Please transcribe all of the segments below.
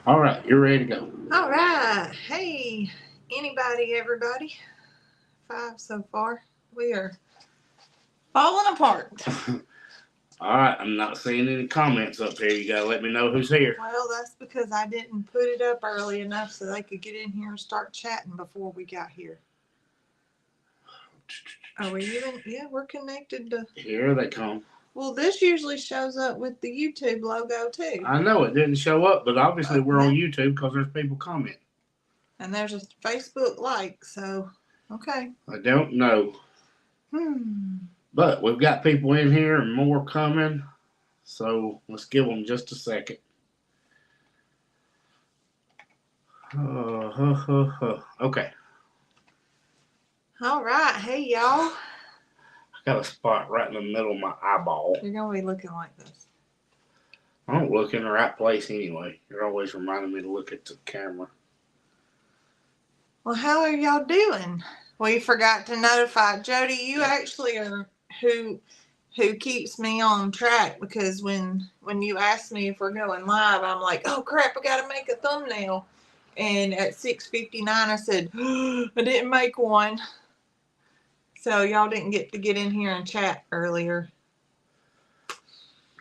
All right, you're ready to go. All right. Hey, anybody, everybody. 5 so far. We are falling apart. All right, I'm not seeing any comments up here. You gotta let me know who's here. Well, that's because I didn't put it up early enough so they could get in here and start chatting before we got here. Are we even? Yeah, we're connected to. Here they come. Well, this usually shows up with the YouTube logo too. I know it didn't show up, but obviously we're on YouTube because there's people commenting. And there's a Facebook like, so okay. I don't know. But we've got people in here and more coming, so let's give them just a second. Okay. All right. Hey, y'all. I got a spot right in the middle of my eyeball. You're going to be looking like this. I don't look in the right place anyway. You're always reminding me to look at the camera. Well, how are y'all doing? We forgot to notify Jody. You actually are who keeps me on track, because when you asked me if we're going live, I'm like, oh crap, I got to make a thumbnail. And at 6:59, I said, I didn't make one. So y'all didn't get to get in here and chat earlier.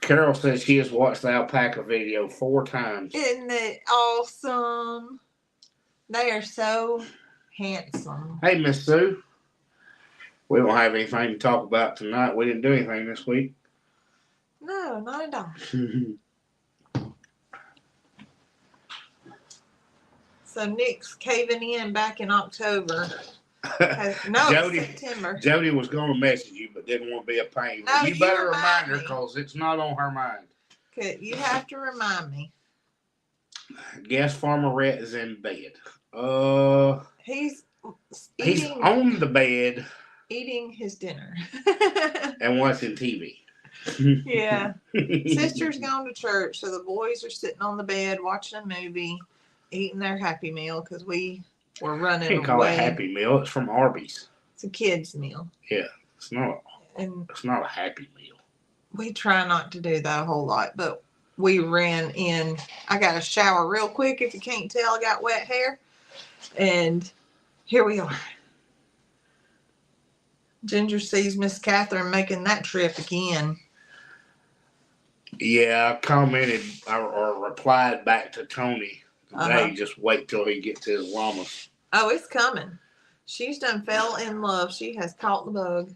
Carol says she has watched the alpaca video 4 times. Isn't it awesome? They are so handsome. Hey, Miss Sue. We don't have anything to talk about tonight. We didn't do anything this week. No, not at all. So Nick's caving in back in October. No, Jody, September. Jody was going to message you, but didn't want to be a pain. No, you better remind her, me. because it's not on her mind. Okay, you have to remind me. Guess Farmer Rhett is in bed. He's on the bed. Eating his dinner. And watching TV. Yeah. Sister's gone to church, so the boys are sitting on the bed watching a movie, eating their Happy Meal, because we were running away. You can't call it Happy Meal. It's from Arby's. It's a kid's meal. Yeah. It's not a Happy Meal. We try not to do that a whole lot, but we ran in. I got a shower real quick. If you can't tell, I got wet hair. And here we are. Ginger sees Miss Catherine making that trip again. Yeah, I commented or replied back to Tony today. Just wait till he gets his llamas. Oh, it's coming. She's done fell in love. She has caught the bug.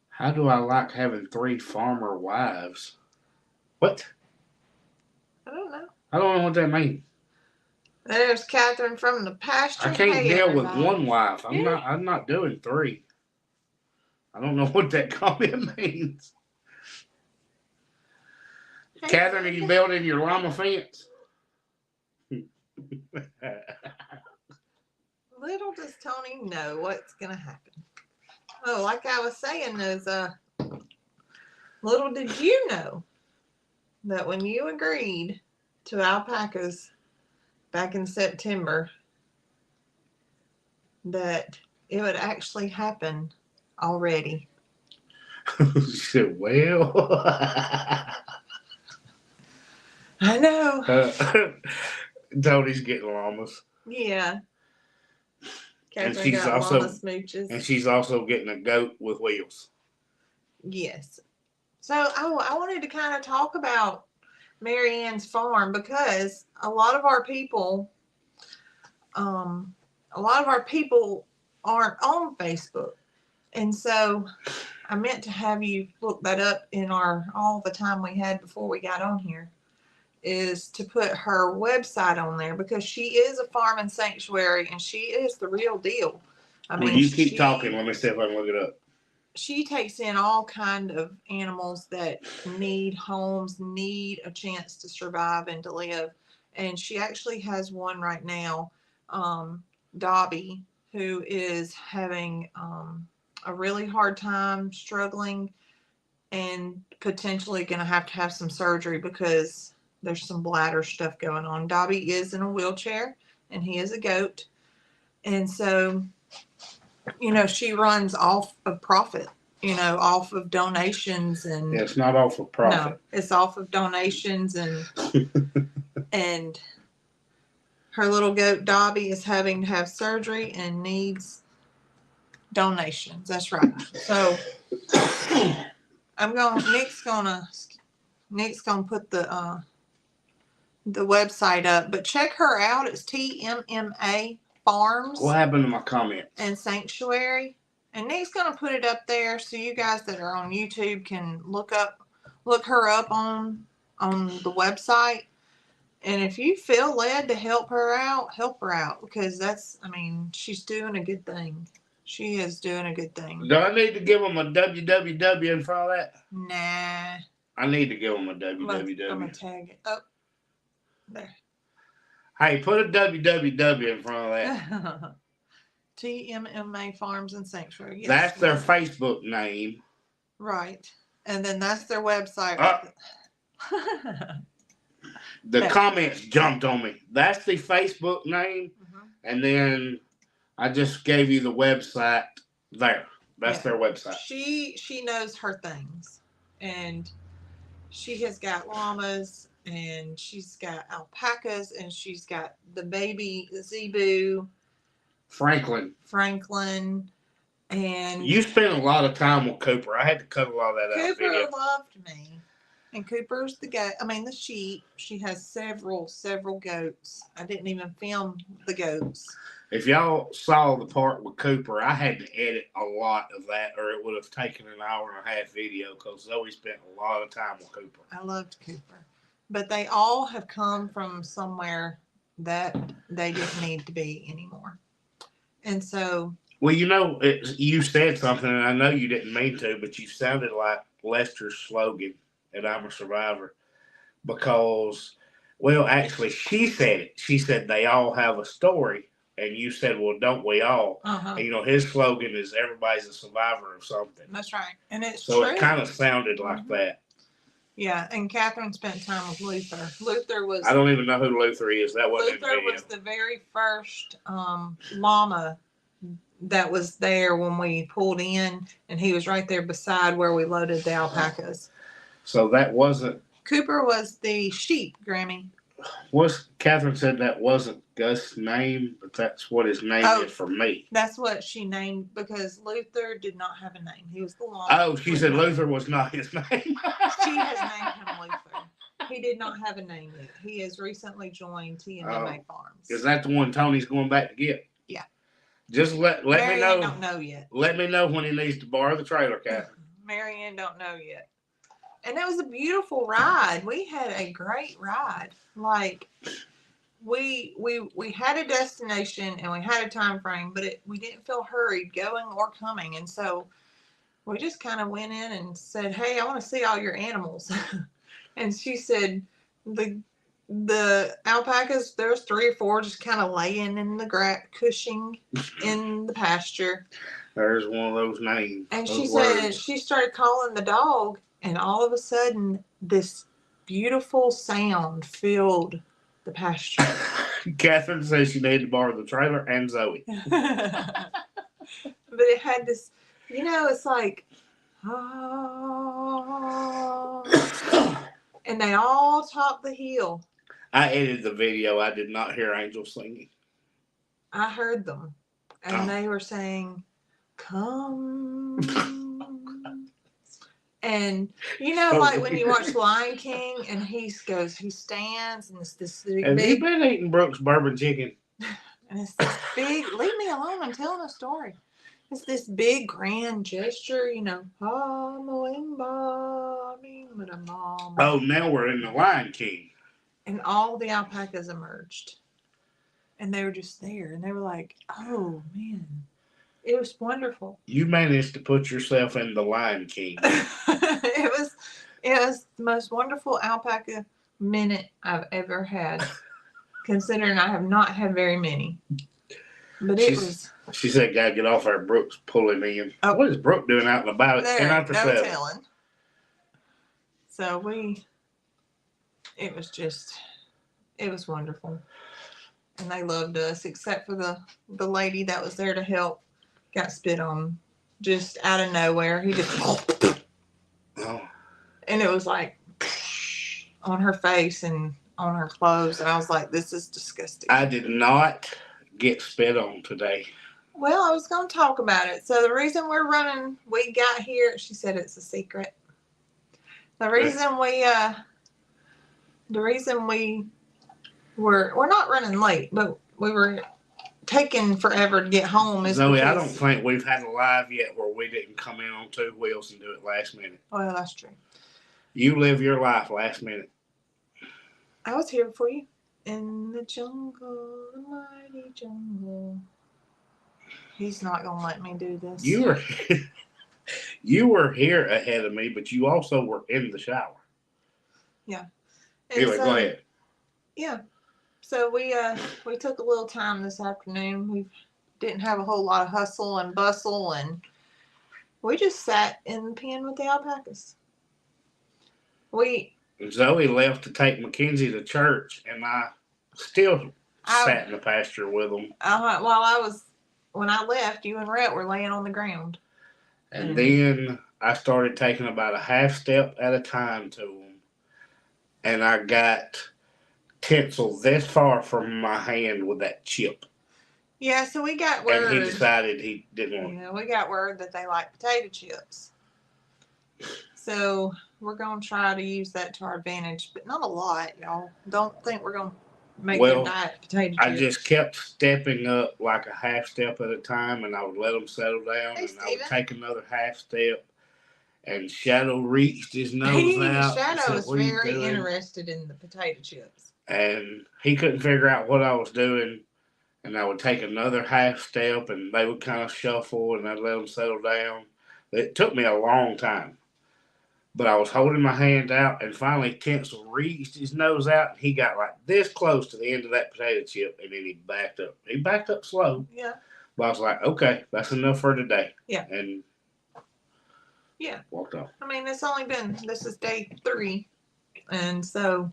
How do I like having 3 farmer wives? What? I don't know. I don't know what that means. There's Catherine from the pasture. I can't deal with one wife. I'm not doing 3. I don't know what that comment means. Hey, Catherine, are you building your llama fence? Little does Tony know what's going to happen. Oh, like I was saying, little did you know that when you agreed to alpacas back in September, that it would actually happen already. Well, I know. Tony's getting llamas. Yeah. Catherine, and she's also llama smooches. And she's also getting a goat with wheels. Yes. So I wanted to kind of talk about MaryAnn's farm, because a lot of our people aren't on Facebook. And so I meant to have you look that up in all the time we had before we got on here, is to put her website on there, because she is a farm and sanctuary, and she is the real deal. I mean, you keep talking. Let me see if I can look it up. She takes in all kind of animals that need homes, need a chance to survive and to live. And she actually has one right now, Dobby, who is having a really hard time, struggling, and potentially going to have some surgery because there's some bladder stuff going on. Dobby is in a wheelchair, and he is a goat. And so, she runs off of profit, off of donations. And yeah, it's not off of profit. No, it's off of donations and And her little goat Dobby is having to have surgery and needs donations. That's right. So Nick's gonna put the website up, but check her out. It's TMMA Farms What happened to my comment? and Sanctuary. And Nick's gonna put it up there so you guys that are on YouTube can look her up on the website. And if you feel led to help her out because she's doing a good thing. She is doing a good thing. Do I need to give them a www in front of that? Nah. I need to give them a www. I'm gonna tag it up there. Hey, put a www in front of that. TMMA Farms and Sanctuary. Yes, that's their Facebook name. Right. And then that's their website. The comments jumped on me. That's the Facebook name. Mm-hmm. And then I just gave you the website there. That's their website. She knows her things. And she has got llamas and she's got alpacas and she's got the baby zebu. Franklin. And you spent a lot of time with Cooper. I had to cut a lot of that out. Cooper loved me. And Cooper's the sheep. She has several goats. I didn't even film the goats. If y'all saw the part with Cooper, I had to edit a lot of that or it would have taken an hour and a half video because Zoe spent a lot of time with Cooper. I loved Cooper. But they all have come from somewhere that they didn't need to be anymore. And so... Well, you said something, and I know you didn't mean to, but you sounded like Lester's slogan, and I'm a survivor. Because, well, actually, she said it. She said they all have a story, and you said, well, don't we all? Uh-huh. And, his slogan is everybody's a survivor of something. That's right. And it's so true. It kind of sounded like that. Yeah, and Catherine spent time with Luther. Luther was... I don't even know who Luther is. That wasn't Luther was the very first llama that was there when we pulled in, and he was right there beside where we loaded the alpacas. So that wasn't... Cooper was the sheep, Grammy. Catherine said that wasn't Gus' name, but that's what his name is for me. That's what she named because Luther did not have a name. He was the llama. Oh, she said Luther was not his name. She has named him Luther. He did not have a name yet. He has recently joined TMMA Farms. Is that the one Tony's going back to get? Yeah. Just let me know. Don't know yet. Let me know when he needs to borrow the trailer, Catherine. MaryAnn don't know yet. And it was a beautiful ride. We had a great ride. Like we had a destination and we had a time frame, but we didn't feel hurried going or coming. And so we just kind of went in and said, "Hey, I want to see all your animals." And she said, the alpacas, there's 3 or 4 just kind of laying in the cushing in the pasture. There's one of those names. And she said she started calling the dog, and all of a sudden this beautiful sound filled the pasture. Catherine says she needed to borrow the trailer and Zoe. But it had this, it's like, oh. And they all topped the hill. I edited the video. I did not hear angels singing. I heard them. And they were saying, "Come." And, like when you watch Lion King and he stands and it's this big... Have you been eating Brooks bourbon chicken? And it's this big... Leave me alone. I'm telling a story. It's this big grand gesture, Oh, now we're in the Lion King. And all the alpacas emerged. And they were just there. And they were like, oh, man. It was wonderful. You managed to put yourself in the Lion King. It was the most wonderful alpaca minute I've ever had. Considering I have not had very many. But She said, "Gotta get off our Brooks pulling in." Oh, what is Brooke doing out and about at 10 after 7? Telling. So it was wonderful. And they loved us, except for the lady that was there to help got spit on just out of nowhere. He just, and it was like on her face, and on her clothes, and I was like, this is disgusting. I did not get spit on today. Well, I was going to talk about it. So the reason we got here, she said it's a secret. The reason we're not running late, but we were taking forever to get home is Zoe, because, I don't think we've had a live yet where we didn't come in on 2 wheels and do it last minute. well, that's true. You live your life last minute. I was here for you. In the jungle, the mighty jungle. He's not going to let me do this. You were here ahead of me, but you also were in the shower. Yeah. Anyway, go ahead. Yeah. So we took a little time this afternoon. We didn't have a whole lot of hustle and bustle, and we just sat in the pen with the alpacas. Zoe left to take Mackenzie to church, and I still sat in the pasture with them. When I left, you and Rhett were laying on the ground. And then I started taking about a half step at a time to them, and I got tinsel this far from my hand with that chip. Yeah, so we got word. And he decided he didn't want it. Yeah, we got word that they like potato chips. So we're going to try to use that to our advantage, but not a lot, y'all. Don't think we're going to make their diet potato chips. I just kept stepping up like a half step at a time, and I would let them settle down, and I would take another half step. And Shadow reached his nose out. Shadow was very interested in the potato chips. And he couldn't figure out what I was doing. And I would take another half step, and they would kind of shuffle, and I'd let them settle down. It took me a long time. But I was holding my hand out, and finally Tinsel reached his nose out, and he got like this close to the end of that potato chip, and then he backed up. He backed up slow. Yeah. But I was like, okay, that's enough for today. Yeah. And yeah, walked off. I mean, this is day 3, and so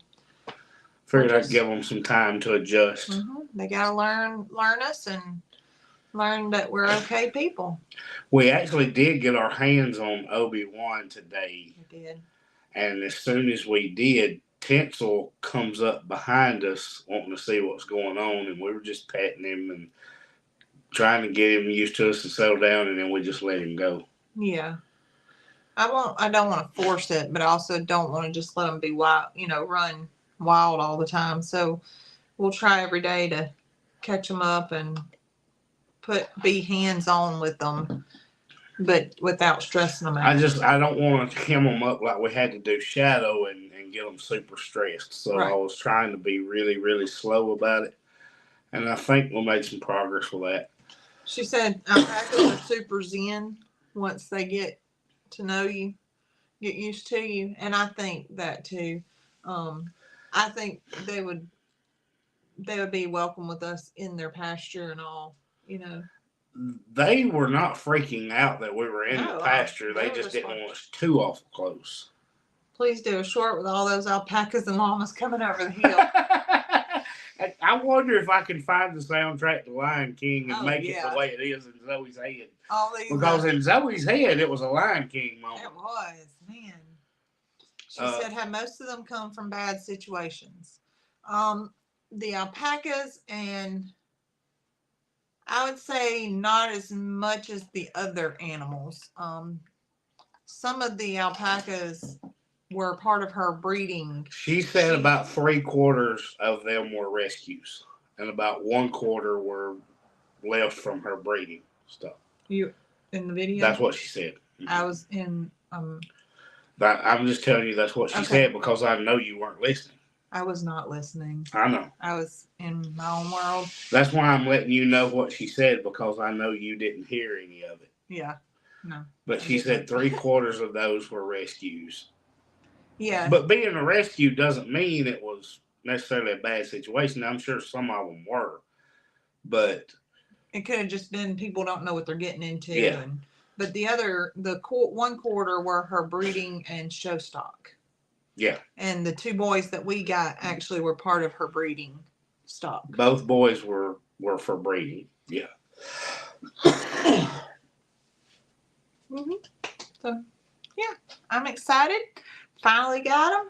figured I'd give them some time to adjust. Mm-hmm. They gotta learn us and learn that we're okay people. We actually did get our hands on Obi-Wan today. We did. And as soon as we did, Tinsel comes up behind us wanting to see what's going on, and we were just petting him and trying to get him used to us and settle down, and then we just let him go. Yeah. I don't want to force it, but I also don't want to just let them be wild, run wild all the time. So we'll try every day to catch them up and be hands-on with them, but without stressing them out. I don't want to hem them up like we had to do Shadow and get them super stressed. So I was trying to be really, really slow about it. And I think we made some progress with that. She said alpacas are super zen once they get to know you, get used to you. And I think that too. I think they would be welcome with us in their pasture and all, They were not freaking out that we were in the pasture. They just didn't want us too awful close. Please do a short with all those alpacas and llamas coming over the hill. I wonder if I can find the soundtrack to Lion King and make it the way it is in Zoe's head. Because in Zoe's head, it was a Lion King moment. It was, man. She said how most of them come from bad situations. The alpacas, and I would say not as much as the other animals. Some of the alpacas were part of her breeding. She said about 3/4 of them were rescues, and about 1/4 were left from her breeding stuff. You in the video? That's what she said. Mm-hmm. I was in. I'm just telling you that's what she said because I know you weren't listening. I was not listening. I know. I was in my own world. That's why I'm letting you know what she said, because I know you didn't hear any of it. Yeah. No. But she said 3/4 of those were rescues. Yeah. But being a rescue doesn't mean it was necessarily a bad situation. I'm sure some of them were. But it could have just been people don't know what they're getting into. Yeah. But the 1/4 were her breeding and show stock. Yeah. And the 2 boys that we got actually were part of her breeding stock. Both boys were for breeding. Yeah. Mm-hmm. So, yeah, I'm excited. Finally got them.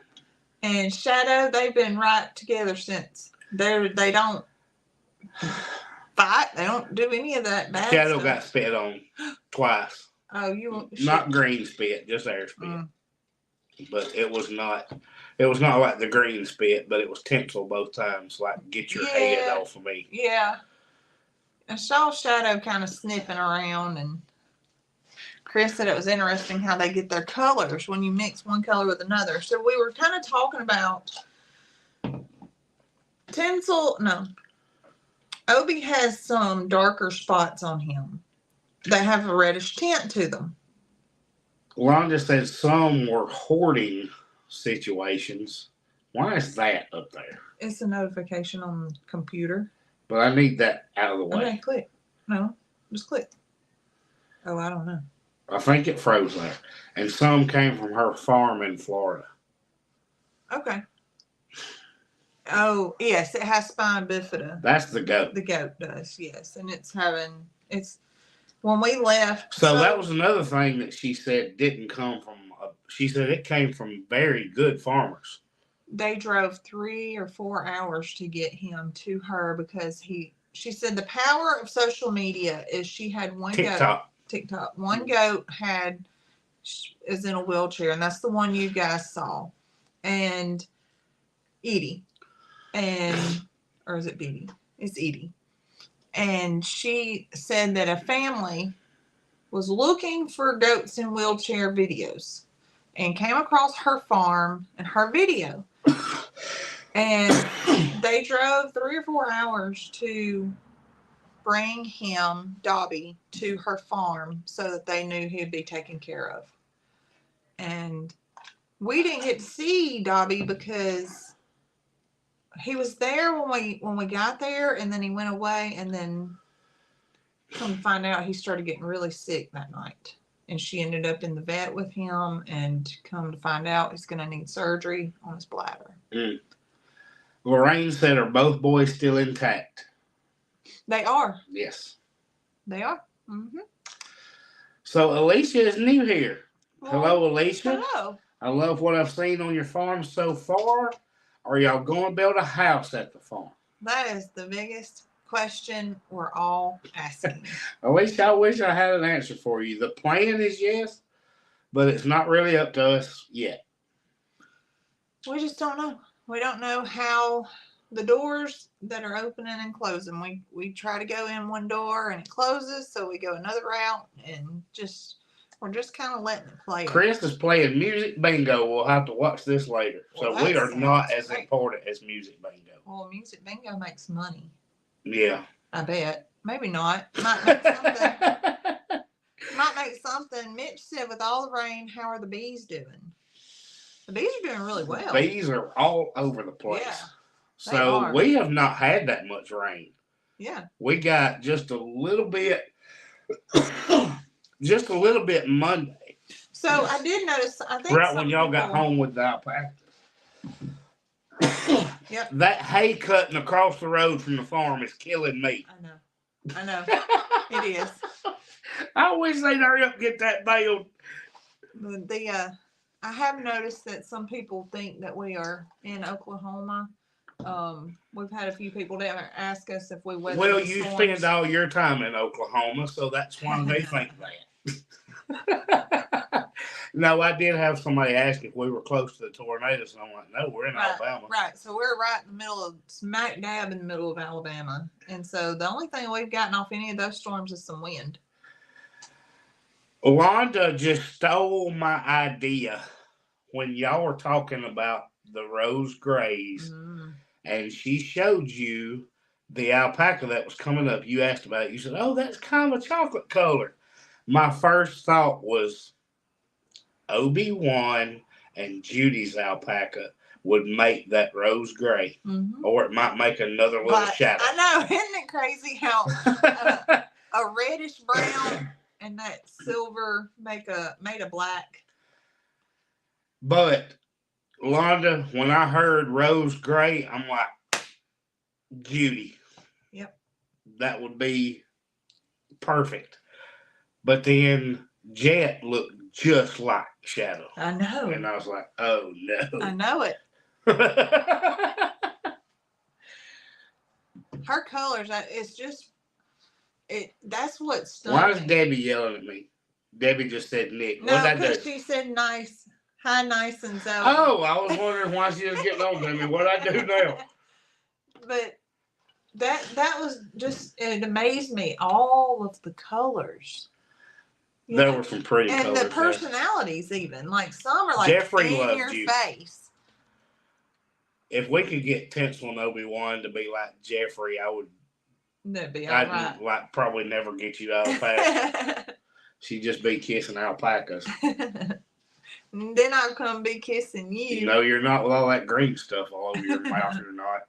And Shadow, they've been right together since. They don't fight. They don't do any of that bad Shadow stuff. got spit on twice. Oh, you not green spit, just air spit. Mm. But it was not like the green spit, but it was tinsel both times. Like, get your head off of me. Yeah. I saw Shadow kind of sniffing around, and Chris said it was interesting how they get their colors when you mix one color with another. So we were kind of talking about tinsel. No, Obi has some darker spots on him that have a reddish tint to them. Londa said some were hoarding situations. Why is that up there? It's a notification on the computer. But I need that out of the way. Okay, click. No, just click. Oh, I don't know. I think it froze there. And some came from her farm in Florida. Okay. Oh, yes, it has spina bifida. That's the goat. The goat does, yes. And it's when we left. So that was another thing that she said didn't come from, she said it came from very good farmers. They drove 3 or 4 hours to get him to her because she said the power of social media is she had one TikTok. One goat is in a wheelchair, and that's the one you guys saw. And Edie. Or is it Beatty? It's Edie. And she said that a family was looking for goats in wheelchair videos and came across her farm and her video. And they drove 3 or 4 hours to bring him, Dobby, to her farm so that they knew he'd be taken care of. And we didn't get to see Dobby because he was there when we got there, and then he went away, and then come to find out he started getting really sick that night. And she ended up in the vet with him, and come to find out he's going to need surgery on his bladder. Mm. Lorraine said, are both boys still intact? They are. Yes. They are. Mm-hmm. So Alicia is new here. Well, hello, Alicia. Hello. I love what I've seen on your farm so far. Are y'all going to build a house at the farm? That is the biggest question we're all asking. Alicia, I wish I had an answer for you. The plan is yes, but it's not really up to us yet. We just don't know. We don't know how the doors that are opening and closing. We try to go in one door and it closes, so we go another route, and we're just kind of letting it play. Chris is playing music bingo. We'll have to watch this later. So we are not as important as music bingo. Well, music bingo makes money. Yeah. I bet. Maybe not. Might make something. Might make something. Mitch said, with all the rain, how are the bees doing? The bees are doing really well. Bees are all over the place. Yeah, so we have not had that much rain. Yeah. We got just a little bit Monday. So I did notice, I think right when y'all got home with the alpacas. Yep. That hay cutting across the road from the farm is killing me. I know. It is. I wish they'd hurry up and get that baled. I have noticed that some people think that we are in Oklahoma. We've had a few people down there ask us if we weathered Well, the you storms. spend all your time in Oklahoma, so that's why they think that. No, I did have somebody ask if we were close to the tornadoes, and I'm like, no, we're in Alabama. Right, so we're right in the middle of, smack dab in the middle of Alabama. And so the only thing we've gotten off any of those storms is some wind. Wanda just stole my idea when y'all were talking about the rose grays, and she showed you the alpaca that was coming up. You asked about it. You said, oh, that's kind of a chocolate color. My first thought was Obi-Wan and Judy's alpaca would make that rose gray, or it might make another little shadow. I know, isn't it crazy how a reddish brown and that silver made a black? But Londa, when I heard rose gray, I'm like, Judy. Yep. That would be perfect. But then Jet looked just like Shadow. I know. And I was like, oh no. I know it. Her colors, it's just that's what Why stunned is me. Debbie yelling at me? Debbie just said Nick. What'd No, I do? because she said nice. Hi, nice and Zoe. Oh, I was wondering why she was getting on to me. What'd I do now? But that was just, it amazed me. All of the colors. There were some pretty and colors. the personalities, even. Like some are like Jeffrey in loved your you. face. If we could get Tinsel and Obi-Wan to be like Jeffrey, That'd be all I'd right. like probably never get you out of pasture. She'd just be kissing alpacas. Then I'll come be kissing you. You know you're not with all that green stuff all over your mouth. You're not.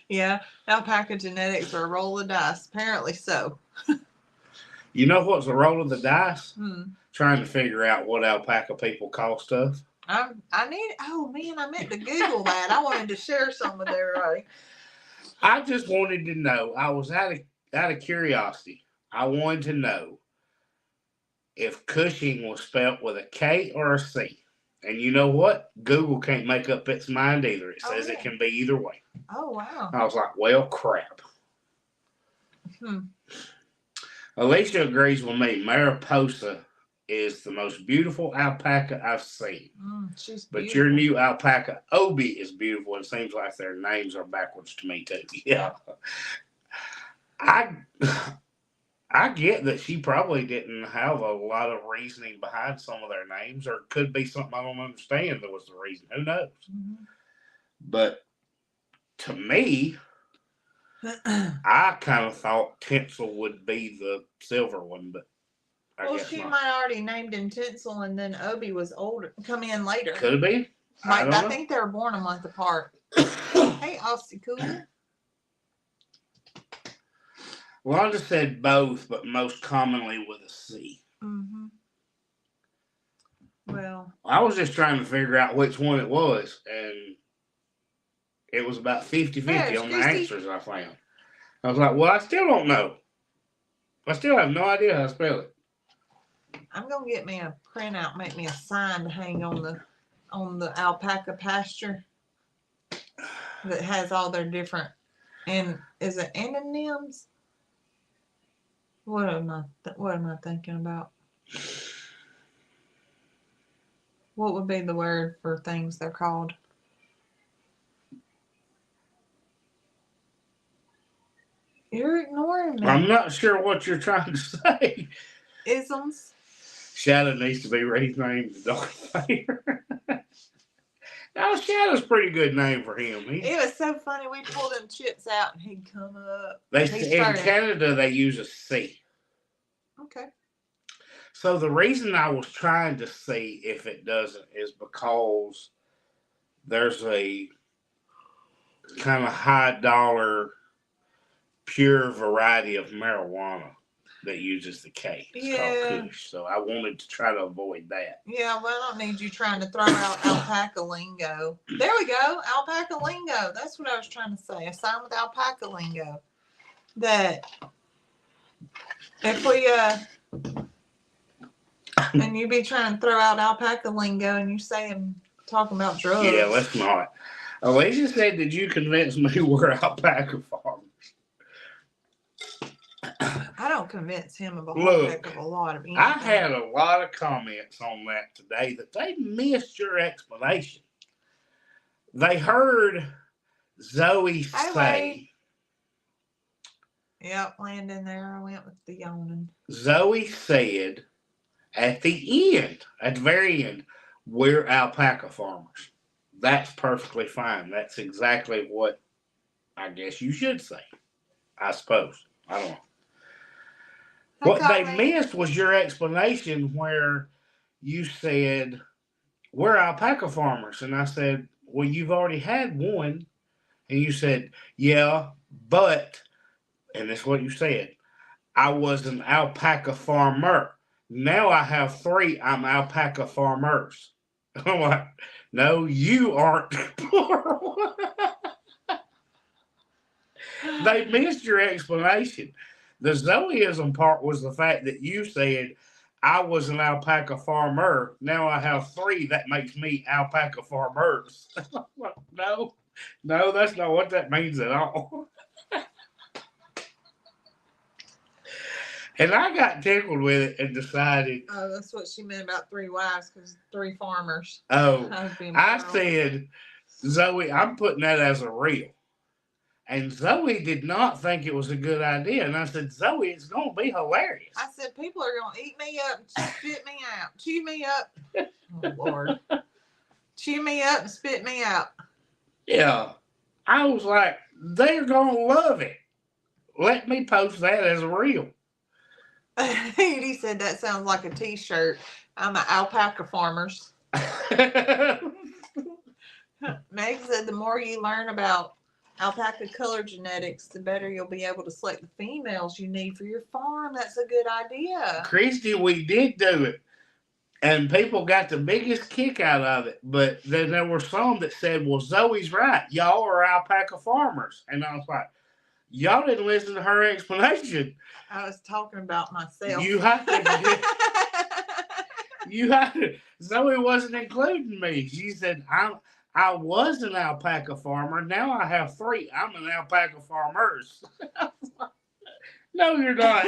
Yeah, alpaca genetics are a roll of dice. Apparently so. You know what's a roll of the dice? Hmm. Trying to figure out what alpaca people call stuff. I need. Oh man, I meant to Google that. I wanted to share some with everybody. I just wanted to know. I was out of curiosity. I wanted to know if Cushing was spelt with a K or a C. And you know what? Google can't make up its mind either. It says it can be either way. Oh wow. I was like, well, crap. Hmm. Alicia agrees with me. Mariposa is the most beautiful alpaca I've seen. She's but beautiful. your new alpaca, Obi, is beautiful. It seems like their names are backwards to me, too. Yeah. I get that she probably didn't have a lot of reasoning behind some of their names, or it could be something I don't understand that was the reason. Who knows? Mm-hmm. But to me, I kind of thought Tinsel would be the silver one, but I guess she not. might already named him Tinsel, and then Obi was older, come in later. Could have been. I think they were born a month apart. Hey, Aussie Cool. Londa said both, but most commonly with a C. Mm-hmm. Well, I was just trying to figure out which one it was, and it was about 50-50 on the answers I found. I was like, well, I still don't know. I still have no idea how to spell it. I'm gonna get me a printout, make me a sign to hang on the alpaca pasture that has all their different, and is it anonyms? What am I thinking about? What would be the word for things they're called? You're ignoring me. I'm not sure what you're trying to say. Isms. Shadow needs to be renamed Darth Vader. Now, Shadow's a pretty good name for him. It was so funny. We pulled them chips out and he'd come up. In Canada, they use a C. Okay. So the reason I was trying to see if it doesn't is because there's a kind of high dollar pure variety of marijuana that uses the K. It's called Kush. So I wanted to try to avoid that. Yeah, well, I don't need you trying to throw out alpaca lingo. There we go. Alpaca lingo. That's what I was trying to say. A sign with alpaca lingo. That if we and you be trying to throw out alpaca lingo and you say I'm talking about drugs. Yeah, let's not. Alicia said, did you convince me we're alpaca farmers? I don't convince him of a whole heck of a lot of anything. I had a lot of comments on that today that they missed your explanation. They heard Zoe say. Yep, landing there. I went with the yawning. Zoe said at the very end, we're alpaca farmers. That's perfectly fine. That's exactly what I guess you should say. I suppose. I don't know. What they missed was your explanation where you said, we're alpaca farmers. And I said, well, you've already had one. And you said, yeah, but, and that's what you said, I was an alpaca farmer. Now I have 3, I'm alpaca farmers. I'm like, no, you aren't plural. They missed your explanation. The Zoeism part was the fact that you said, I was an alpaca farmer. Now I have three. That makes me alpaca farmers. No, no, that's not what that means at all. And I got tickled with it and decided, Oh, that's what she meant about three wives, because three farmers. oh, I was being I plural. said, Zoe, I'm putting that as a reel. And Zoe did not think it was a good idea. And I said, Zoe, it's going to be hilarious. I said, people are going to eat me up and spit me out. Chew me up. Oh, Lord. Chew me up and spit me out. Yeah. I was like, they're going to love it. Let me post that as a reel. He said, that sounds like a t-shirt. I'm an alpaca farmers. Meg said, the more you learn about alpaca color genetics, the better you'll be able to select the females you need for your farm. That's a good idea. Christy, we did do it. And people got the biggest kick out of it. But then there were some that said, well, Zoe's right. Y'all are alpaca farmers. And I was like, y'all didn't listen to her explanation. I was talking about myself. You have to. Zoe wasn't including me. She said, I was an alpaca farmer. Now I have three. I'm an alpaca farmers. No, you're not.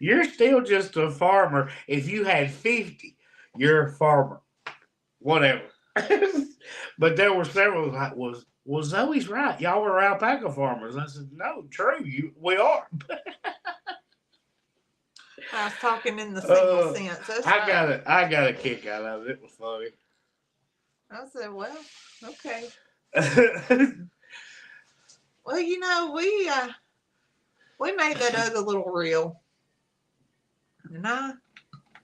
You're still just a farmer. If you had 50, you're a farmer. Whatever. But there were several like, well, Zoe's right. Y'all are alpaca farmers. I said, no, true. We are. I was talking in the single sense. That's I got a kick out of it. It was funny. I said, well, okay. Well, you know, we made that other little reel, and I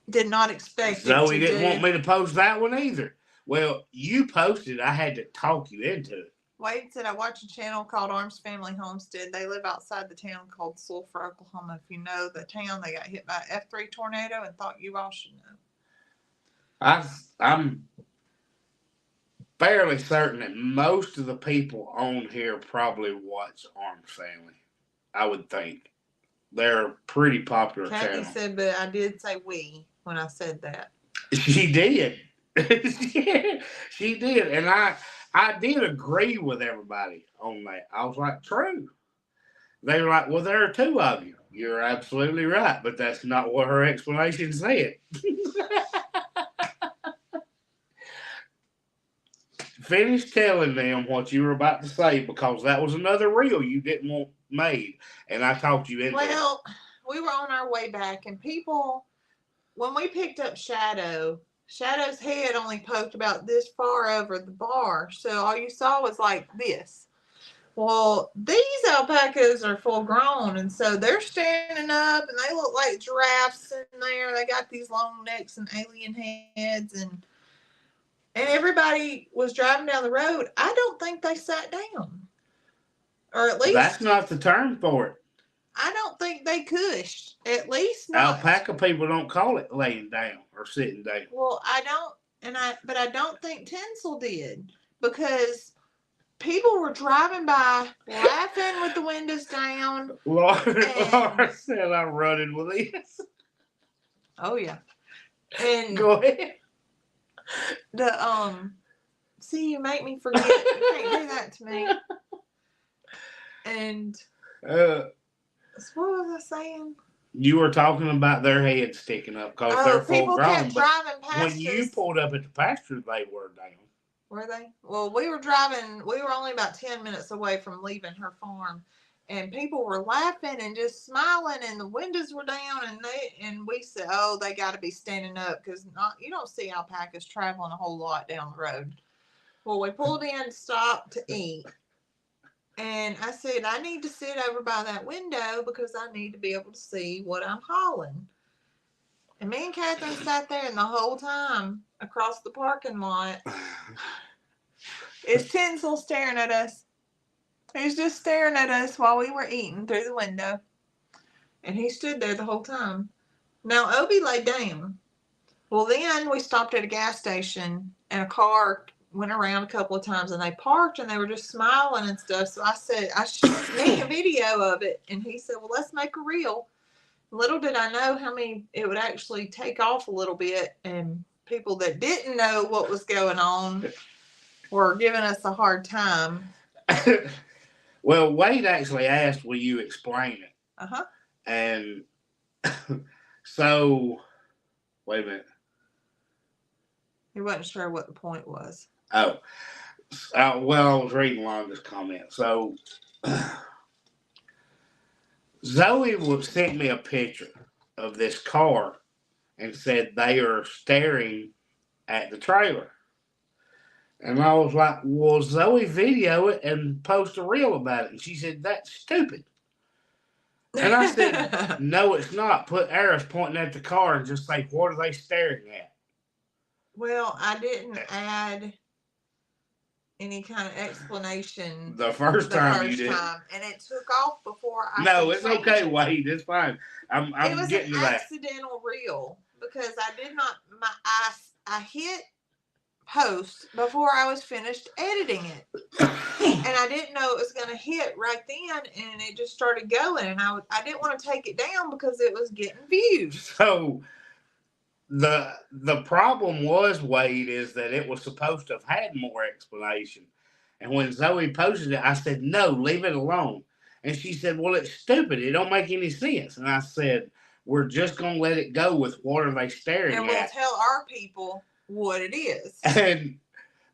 did not expect Zoe didn't want me to post that one either. Well, you posted. I had to talk you into it. Wade said, I watch a channel called Arms Family Homestead. They live outside the town called Sulphur, Oklahoma. If you know the town, they got hit by an F3 tornado and thought you all should know. I'm fairly certain that most of the people on here probably watch Arms Family. I would think. They're a pretty popular Kathy channel. said, but I did say we when I said that. She did. She did. And I did agree with everybody on that. I was like, true. They were like, well, there are two of you. You're absolutely right. But that's not what her explanation said. Finish telling them what you were about to say, because that was another reel you didn't want made. And I talked you into it. Well, we were on our way back, and people, when we picked up Shadow's head only poked about this far over the bar. So all you saw was like this. Well, these alpacas are full grown, and so they're standing up, and they look like giraffes in there. They got these long necks and alien heads, and everybody was driving down the road. I don't think they sat down. Or at least... That's not the term for it. I don't think they cushed. At least not. Alpaca people don't call it laying down or sitting down. Well, I don't think Tinsel did, because people were driving by laughing with the windows down. Laura said I'm running with this. Oh yeah. And go ahead. See, you make me forget. You can't do that to me. And what was I saying? You were talking about their heads sticking up because they're full grown. When you pulled up at the pasture, they were down. Were they? Well, we were driving. We were only about 10 minutes away from leaving her farm, and people were laughing and just smiling, and the windows were down, and we said, "Oh, they got to be standing up, because you don't see alpacas traveling a whole lot down the road." Well, we pulled in to stop to eat. And I said, I need to sit over by that window because I need to be able to see what I'm hauling. And me and Catherine sat there, and the whole time across the parking lot is Tinsel staring at us. He's just staring at us while we were eating through the window. And he stood there the whole time. Now, Obie laid down. Well, then we stopped at a gas station, and a car went around a couple of times, and they parked, and they were just smiling and stuff. So I said, I should make a video of it. And he said, well, let's make a reel. Little did I know how many it would actually take off a little bit, and people that didn't know what was going on were giving us a hard time. Well, Wade actually asked, "Will you explain it?" Uh-huh. And so, wait a minute. He wasn't sure what the point was. Oh, well, I was reading along this comment. So, Zoe sent me a picture of this car and said they are staring at the trailer. And I was like, well, Zoe, video it and post a reel about it. And she said, that's stupid. And I said, no, it's not. Put arrows pointing at the car and just say, what are they staring at? Well, I didn't add any kind of explanation the first time you did. And it took off before I. No, it's okay, Wade. It's fine. I'm it was getting to an that. accidental reel because I did not. I hit post before I was finished editing it, and I didn't know it was going to hit right then, and it just started going, and I didn't want to take it down because it was getting views. So the problem was, Wade, is that it was supposed to have had more explanation. And when Zoe posted it, I said, no, leave it alone. And she said, well, it's stupid. It don't make any sense. And I said, we're just going to let it go with what are they staring at. And we'll tell our people what it is. And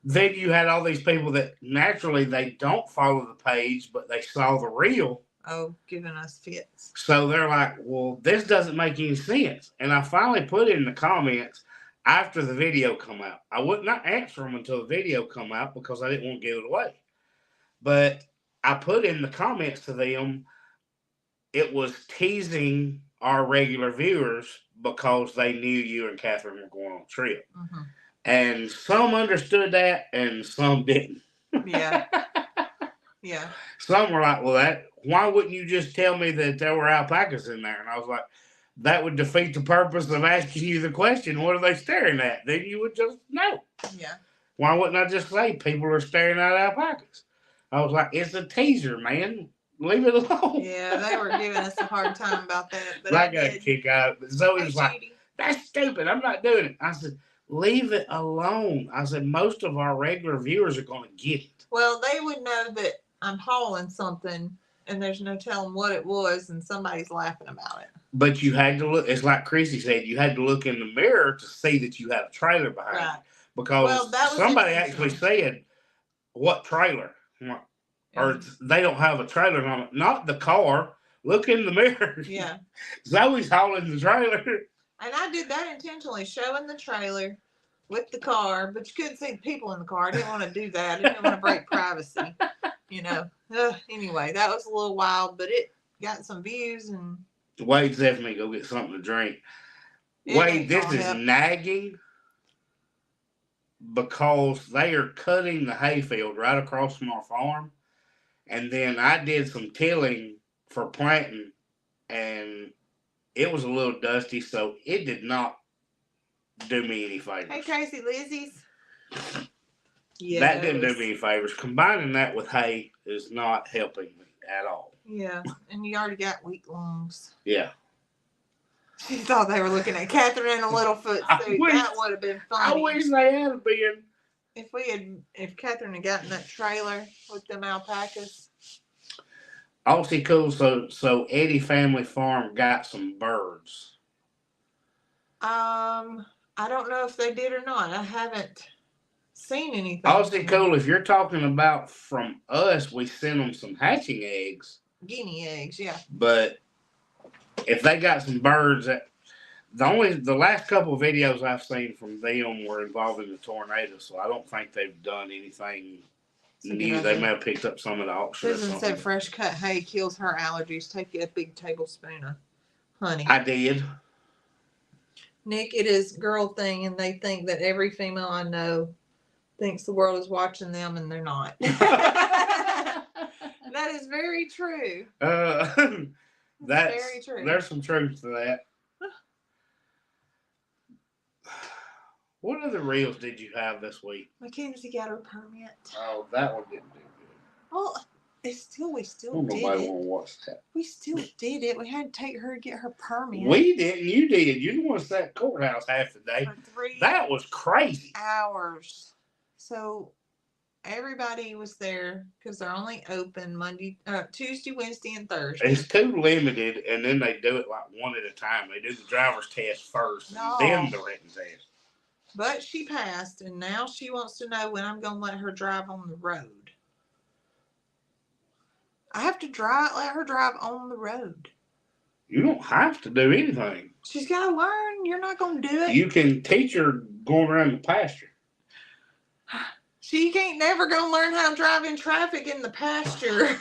then you had all these people that naturally they don't follow the page, but they saw the reel. Oh, giving us fits. So they're like, well, this doesn't make any sense. And I finally put it in the comments after the video come out. I would not answer them until the video come out because I didn't want to give it away. But I put in the comments to them, it was teasing our regular viewers because they knew you and Catherine were going on a trip. Mm-hmm. And some understood that and some didn't. Yeah. Yeah. Some were like, well, why wouldn't you just tell me that there were alpacas in there? And I was like, that would defeat the purpose of asking you the question, what are they staring at? Then you would just know. Yeah. Why wouldn't I just say people are staring at alpacas? I was like, it's a teaser, man. Leave it alone. Yeah, they were giving us a hard time about that. But I got a kick out of it. But Zoe was like, cheating. That's stupid. I'm not doing it. I said, leave it alone. I said, most of our regular viewers are going to get it. Well, they would know that I'm hauling something and there's no telling what it was and somebody's laughing about it. But you had to look, it's like Chrissy said, you had to look in the mirror to see that you had a trailer behind right. you. Because somebody actually said, what trailer? Or they don't have a trailer on it. Not the car. Look in the mirror. Yeah. Zoe's hauling the trailer. And I did that intentionally, showing the trailer with the car, but you couldn't see the people in the car. I didn't want to do that. I didn't want to break privacy, you know. Anyway, that was a little wild, but it got some views. And Wade's definitely go get something to drink. Wade, this is nagging because they are cutting the hayfield right across from our farm. And then I did some tilling for planting, and it was a little dusty, so it did not do me any favors. Hey, Tracy, Lizzie's. Yeah, that didn't do me any favors. Combining that with hay is not helping me at all. Yeah, and you already got weak lungs. Yeah. She thought they were looking at Catherine in a little foot suit. That would have been funny. I wish they had been. If Catherine had gotten that trailer with them alpacas. Also cool. So Eddie Family Farm got some birds. I don't know if they did or not. I haven't seen anything. Also cool. If you're talking about from us, we sent them some hatching eggs. Guinea eggs, yeah. But if they got some birds, the last couple of videos I've seen from them were involving the tornado, so I don't think they've done anything new. They may have picked up some of the auction. Susan said fresh cut hay kills her allergies. Take a big tablespoon of honey. I did. Nick, it is girl thing, and they think that every female I know thinks the world is watching them, and they're not. That is very true. That's very true. There's some truth to that. What other reels did you have this week? Mackenzie got her permit. Oh, that one didn't do good. Well, we still Don't did nobody it. want to watch that. We still did it. We had to take her to get her permit. We didn't. You did. You the one sat at the courthouse half the day. For 3 That was crazy. hours. So everybody was there because they're only open Tuesday, Wednesday, and Thursday. It's too limited, and then they do it like one at a time. They do the driver's test first, No. and then the written test. But she passed, and now she wants to know when I'm going to let her drive on the road. I have to let her drive on the road. You don't have to do anything. She's got to learn. You're not going to do it. You can teach her going around the pasture. She can't never go learn how to drive in traffic in the pasture.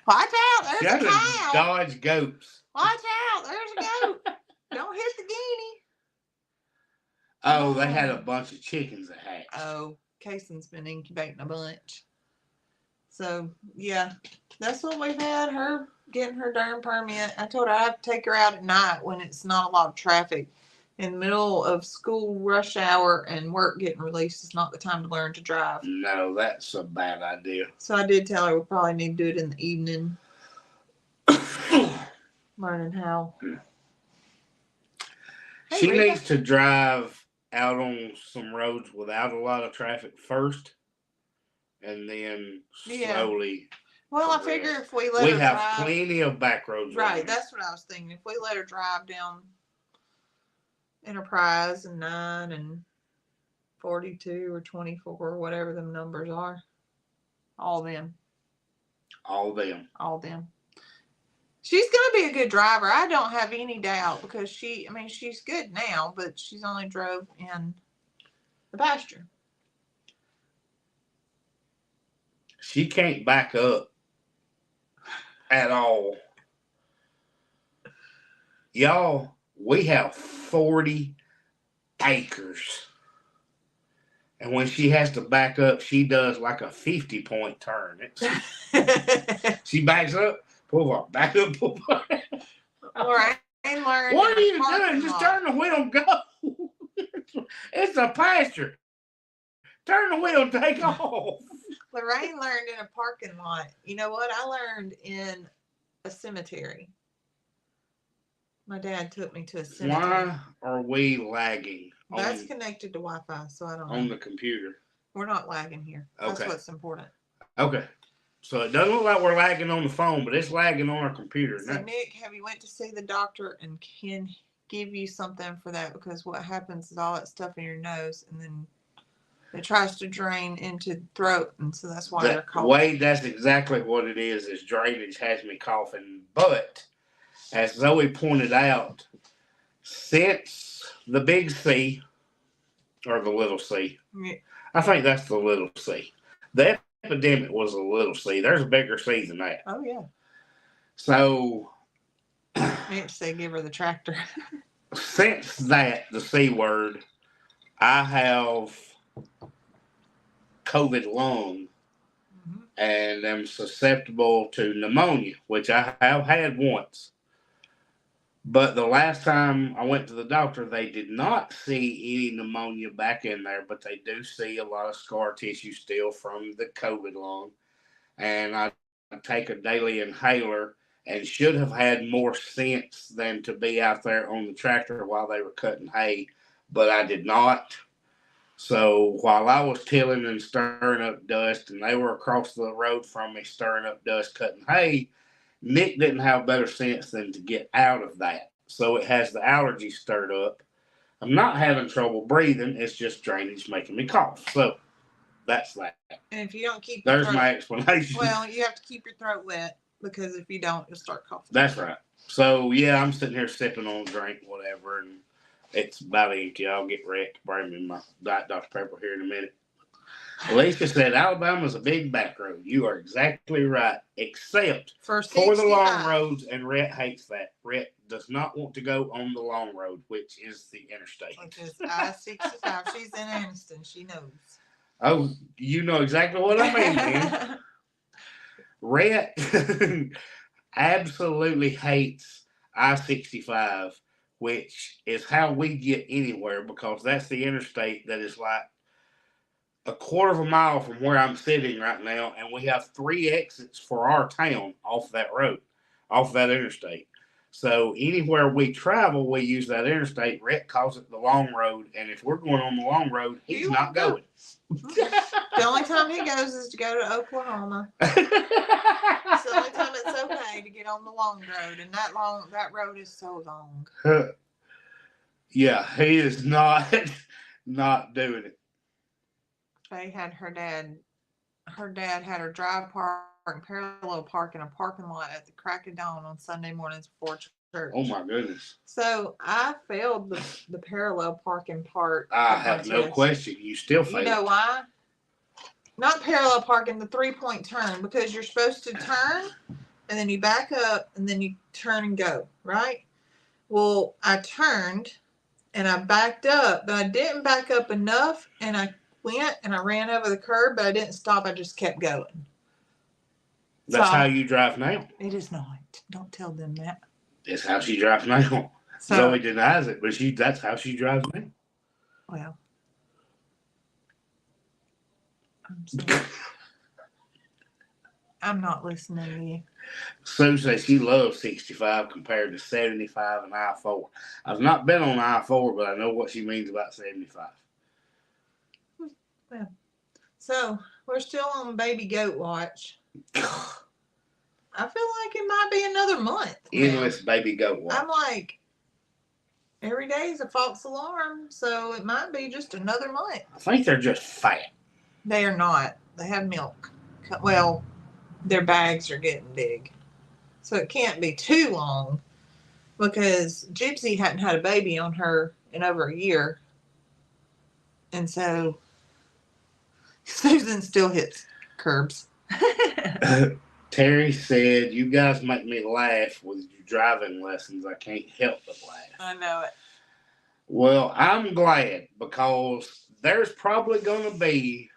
Watch out, there's a cow. Dodge goats. Watch out, there's a goat. Don't hit the guinea. Oh, they had a bunch of chickens that hatched. Oh, Kaysen's been incubating a bunch. So, yeah, that's what we've had, her getting her darn permit. I told her I have to take her out at night when it's not a lot of traffic. In the middle of school rush hour and work getting released is not the time to learn to drive. No, that's a bad idea. So I did tell her we probably need to do it in the evening. Learning how. She needs to drive out on some roads without a lot of traffic first, and then slowly. Well, I figure if we let her drive. We have drive, plenty of back roads. Right, that's what I was thinking. If we let her drive down Enterprise and 9 and 42 or 24 or whatever them numbers are. All them. She's going to be a good driver. I don't have any doubt because she's good now, but she's only drove in the pasture. She can't back up at all. Y'all, we have 40 acres. And when she has to back up, she does like a 50-point turn. She backs up, pull up, back up, pull up. All right. What are you doing? Just turn the wheel and go. It's a pasture. Turn the wheel and take off. Lorraine learned in a parking lot. You know what? I learned in a cemetery. My dad took me to a cemetery. Why are we lagging? That's connected to Wi-Fi, so I don't know. On the computer. We're not lagging here. Okay. That's what's important. Okay. So it doesn't look like we're lagging on the phone, but it's lagging on our computer. So Nick, have you went to see the doctor and can give you something for that? Because what happens is all that stuff in your nose and then it tries to drain into the throat, and so that's why they're coughing. Wade, that's exactly what it is. Is drainage has me coughing. But as Zoe pointed out, since the big C or the little C, yeah. I think that's the little C. The epidemic was a little C. There's a bigger C than that. Oh yeah. So Mitch said give her the tractor. Since that, the C word, I have COVID lung and am susceptible to pneumonia, which I have had once. But the last time I went to the doctor, they did not see any pneumonia back in there, but they do see a lot of scar tissue still from the COVID lung. And I take a daily inhaler and should have had more sense than to be out there on the tractor while they were cutting hay, but I did not. So while I was tilling and stirring up dust and they were across the road from me stirring up dust, cutting hay, Nick didn't have better sense than to get out of that. So it has the allergy stirred up. I'm not having trouble breathing. It's just drainage making me cough. So that's that. And if you don't keep your throat, my explanation. Well, you have to keep your throat wet because if you don't, you'll start coughing. That's right. So yeah, I'm sitting here sipping on a drink, whatever, and it's about empty. I'll get wrecked. Bring me my Diet Dr. Pepper here in a minute. Alicia said, Alabama's a big back road. You are exactly right, except for the long roads, and Rhett hates that. Rhett does not want to go on the long road, which is the interstate. Which is I-65. She's in Anniston. She knows. Oh, you know exactly what I mean, man. Rhett absolutely hates I-65, which is how we get anywhere because that's the interstate that is like a quarter of a mile from where I'm sitting right now, and we have 3 exits for our town off that road, off that interstate. So anywhere we travel, we use that interstate. Rhett calls it the long road, and if we're going on the long road, he's You not won't go. going. The only time he goes is to go to Oklahoma. It's the only time it's okay to get on the long road, and that road is so long. Yeah, he is not not doing it. They had her dad had her drive park and parallel park in a parking lot at the crack of dawn on Sunday mornings before church. Oh my goodness. So I failed the parallel parking part. I have no question. You still failed. You know why? Not parallel parking, the 3-point turn, because you're supposed to turn and then you back up and then you turn and go, right? Well, I turned and I backed up, but I didn't back up enough, and I went and I ran over the curb, but I didn't stop. I just kept going. That's how you drive now. It is not. Don't tell them that. That's how she drives now. Zoe denies it, but that's how she drives now. Well, I'm sorry. I'm not listening to you. Sue says she loves 65 compared to 75 and I-4. I've not been on I-4, but I know what she means about 75. Well, so we're still on baby goat watch. I feel like it might be another month. Endless baby goat watch. I'm like, every day is a false alarm, so it might be just another month. I think they're just fat. They are not. They have milk. Well, their bags are getting big. So it can't be too long, because Gypsy hadn't had a baby on her in over a year. And so Susan still hits curbs. Terry said, "You guys make me laugh with your driving lessons. I can't help but laugh." I know it. Well, I'm glad, because there's probably going to be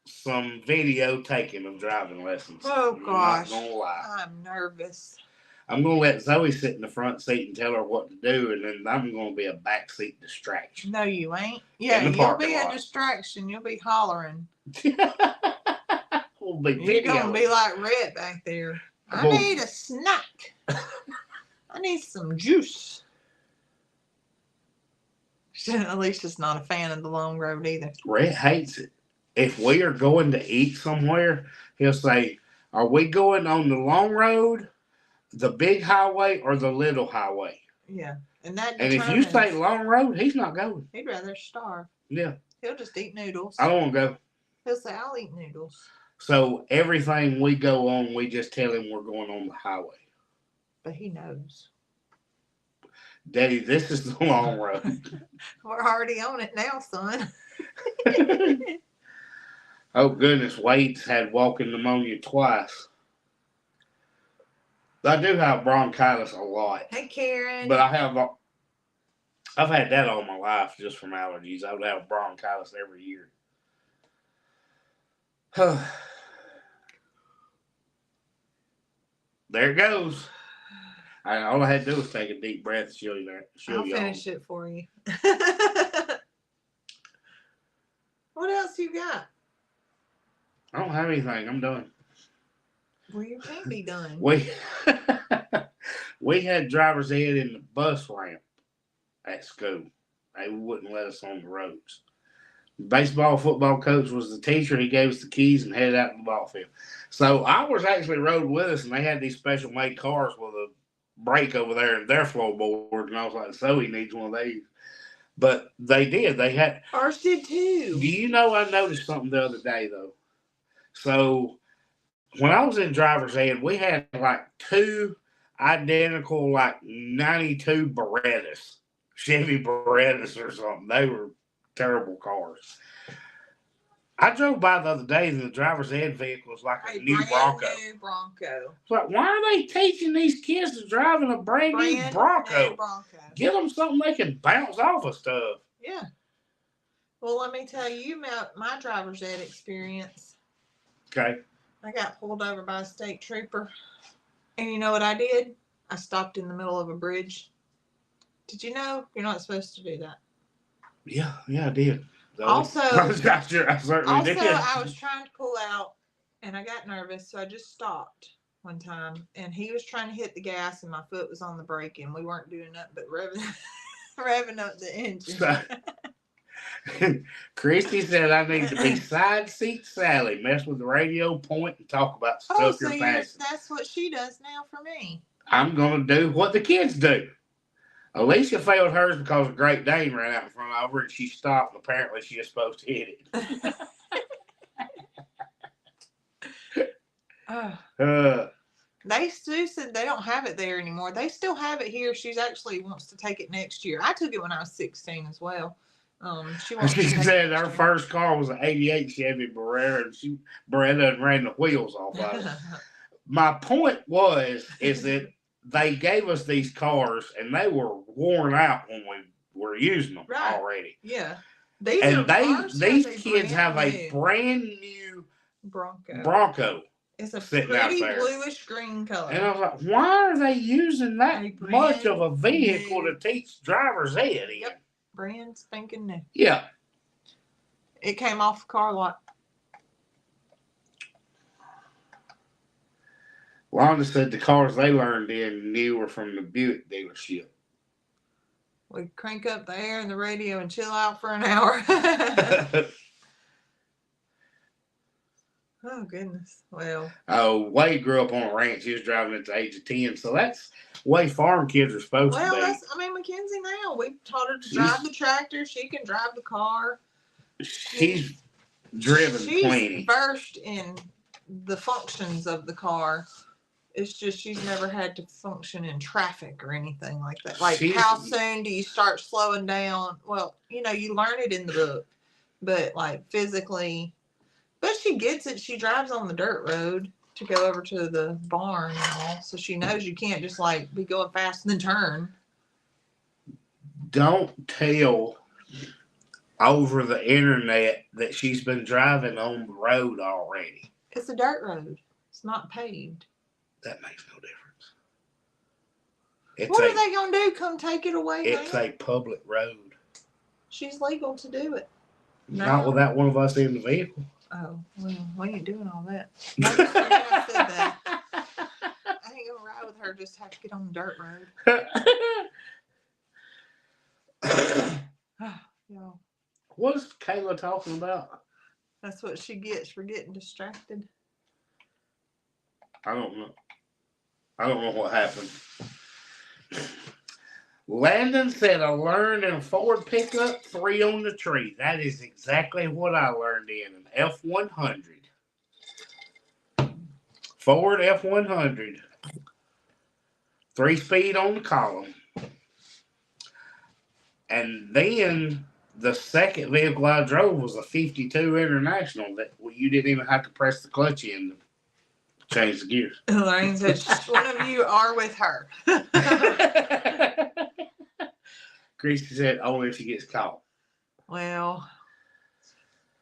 some video taken of driving lessons. Oh, gosh. I'm not going to lie. I'm nervous. I'm going to let Zoe sit in the front seat and tell her what to do, and then I'm going to be a backseat distraction. No, you ain't. Yeah, you'll be a distraction. You'll be hollering. We'll be You're going to be like Red back there. I need a snack. I need some juice. Alicia's not a fan of the long road either. Red hates it. If we are going to eat somewhere, he'll say, "Are we going on the long road, the big highway, or the little highway?" Yeah. And if you say long road, he's not going. He'd rather starve. Yeah. He'll just eat noodles. I don't want to go. He'll say, "I'll eat noodles." So everything we go on, we just tell him we're going on the highway. But he knows. Daddy, this is the long road. We're already on it now, son. Oh, goodness. Wade's had walking pneumonia twice. I do have bronchitis a lot. Hey, Karen. But I've had that all my life just from allergies. I would have bronchitis every year. There it goes. All I had to do was take a deep breath and show you that. I'll finish it for you. What else you got? I don't have anything. I'm done. Well, you can't be done. We had driver's ed in the bus ramp at school. They wouldn't let us on the roads. The baseball, football coach was the teacher. He gave us the keys and headed out to the ball field. So ours actually rode with us, and they had these special made cars with a brake over there and their floorboard. And I was like, "So he needs one of these." But they did. They had. Ours did too. Do you know, I noticed something the other day, though? So when I was in driver's ed, we had like 2 identical, like 92 Berettas, Chevy Berettas or something. They were terrible cars. I drove by the other day, and the driver's ed vehicle was like a new Bronco. New Bronco. It's like, why are they teaching these kids to drive in a brand new Bronco? Give them something they can bounce off of stuff. Yeah. Well, let me tell you about my driver's ed experience. Okay. I got pulled over by a state trooper. And you know what I did? I stopped in the middle of a bridge. Did you know you're not supposed to do that? Yeah, I did. Also, I certainly did. I was trying to pull out, and I got nervous, so I just stopped one time. And he was trying to hit the gas, and my foot was on the brake, and we weren't doing nothing but revving up the engine. So, Christy said I need to be side seat Sally, mess with the radio, point, and talk about stuff you're passing. That's what she does now for me. I'm going to do what the kids do. Alicia failed hers because a Great Dane ran out in front of her and she stopped, and apparently she was supposed to hit it. They still said they don't have it there anymore. They still have it here. She's actually wants to take it next year. I took it when I was 16 as well. She said her first car was an 88 Chevy Beretta, and Beretta and ran the wheels off of it. My point is that they gave us these cars and they were worn out when we were using them already. Yeah. These kids have a brand new Bronco. It's a pretty bluish green color. And I was like, why are they using that much of a vehicle to teach driver's ed? Yep. Brand spanking new. Yeah. It came off the car lot. Wanda said the cars they learned in new were from the Buick dealership. We crank up the air and the radio and chill out for an hour. Oh, goodness. Well. Wade grew up on a ranch. He was driving at the age of 10. So that's the way farm kids are supposed to be. Mackenzie now. We've taught her to drive the tractor. She can drive the car. She's driven plenty. She's versed in the functions of the car. It's just she's never had to function in traffic or anything like that. Like, how soon do you start slowing down? Well, you learn it in the book. But, like, physically... But she gets it. She drives on the dirt road to go over to the barn and all. So she knows you can't just like be going fast and then turn. Don't tell over the internet that she's been driving on the road already. It's a dirt road. It's not paved. That makes no difference. What are they going to do? Come take it away? It's a public road. She's legal to do it. Not without one of us in the vehicle. Oh, well, we ain't doing all that. I said that. I ain't gonna ride with her. Just have to get on the dirt road. Y'all. What's Kayla talking about? That's what she gets for getting distracted. I don't know what happened. Landon said, I learned in a Ford pickup, 3 on the tree. That is exactly what I learned in an F-100. Ford F-100. 3-speed on the column. And then the second vehicle I drove was a 52 International that you didn't even have to press the clutch in to change the gears. Lorraine said, one of you are with her. Christy said, only if she gets caught. Well,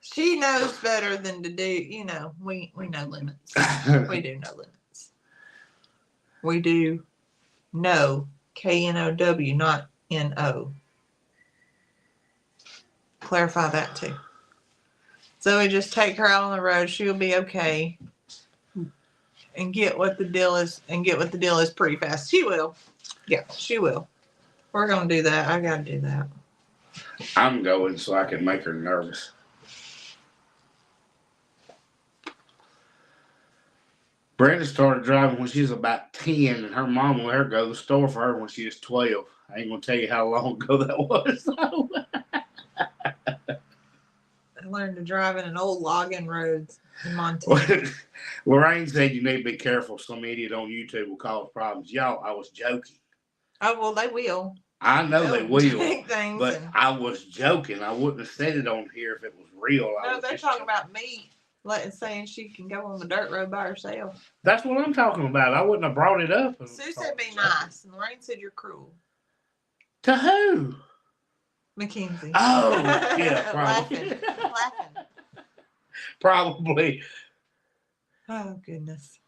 she knows better than to do, we know limits. We do know limits. We do know, K-N-O-W, not N-O. Clarify that too. So we just take her out on the road. She'll be okay. And get what the deal is pretty fast. She will. Yeah, she will. We're going to do that. I got to do that. I'm going so I can make her nervous. Brenda started driving when she was about 10, and her mom let her go to the store for her when she was 12. I ain't going to tell you how long ago that was, though. I learned to drive in an old logging roads in Montana. Lorraine said you need to be careful. Some idiot on YouTube will cause problems. Y'all, I was joking. Oh, well, they will. I know they will, but I was joking. I wouldn't have said it on here if it was real. No, they're talking about me saying she can go on the dirt road by herself. That's what I'm talking about. I wouldn't have brought it up. Sue said be nice, and Lorraine said you're cruel. To who? Mackenzie. Oh, yeah, probably. Laughing. Probably. Oh, goodness.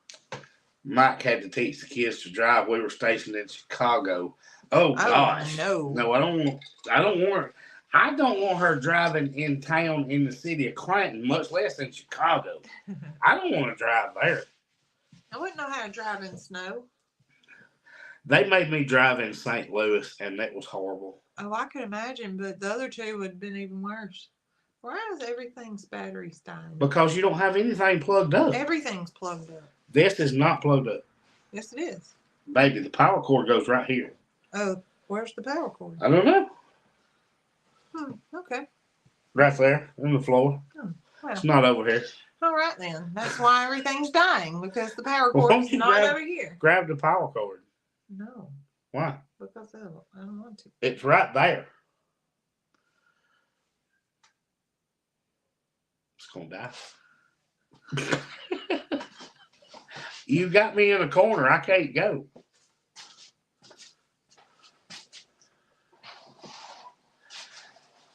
Mike had to teach the kids to drive. We were stationed in Chicago. Oh gosh. No, I don't want. I don't want her driving in town in the city of Clanton, much less in Chicago. I don't want to drive there. I wouldn't know how to drive in snow. They made me drive in St. Louis, and that was horrible. Oh, I could imagine, but the other two would have been even worse. Why is everything's batteries dying? Because you don't have anything plugged up. Everything's plugged up. This is not plugged up. Yes, it is. Baby, the power cord goes right here. Oh, where's the power cord? I don't know. Okay. Right there on the floor. Well, it's not over here. All right, then. That's why everything's dying, because the power Well, cord is not over here. Grab the power cord. No. Why? Because I don't want to. It's right there. It's going to die. You got me in a corner. I can't go.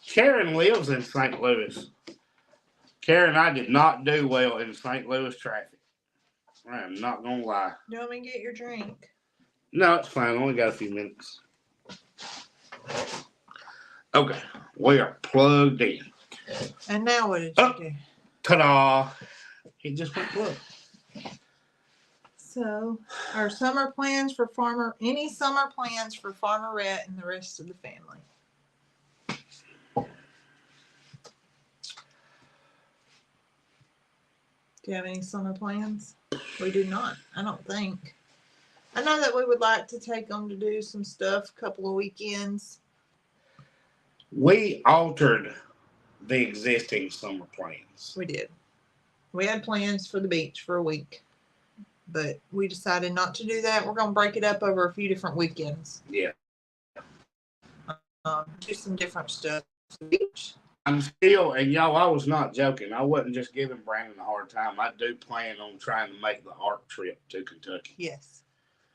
Karen lives in St. Louis. Karen and I did not do well in St. Louis traffic. I am not going to lie. You want me to get your drink? No, it's fine. I only got a few minutes. Okay. We are plugged in. And now what did you do? Ta-da. He just went plug. So, any summer plans for Farmerette and the rest of the family? Do you have any summer plans? We do not. I don't think. I know that we would like to take them to do some stuff, a couple of weekends. We altered the existing summer plans. We did. We had plans for the beach for a week, but we decided not to do that. We're going to break it up over a few different weekends. Yeah. Do some different stuff. The beach. I'm still, and y'all, I was not joking. I wasn't just giving Brandon a hard time. I do plan on trying to make the ARC trip to Kentucky. Yes.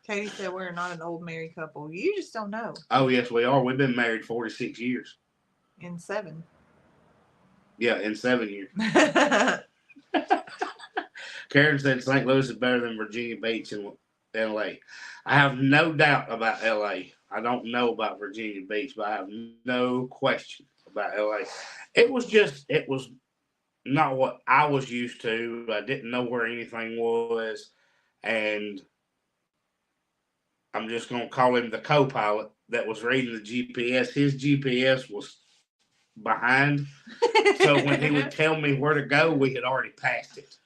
Katie said we're not an old married couple. You just don't know. Oh, yes, we are. We've been married 46 years. In 7. Yeah, in 7 years. Karen said St. Louis is better than Virginia Beach and L.A. I have no doubt about L.A. I don't know about Virginia Beach, but I have no question about L.A. It was not what I was used to. I didn't know where anything was, and I'm just going to call him the co-pilot that was reading the GPS. His GPS was behind, so when he would tell me where to go, we had already passed it.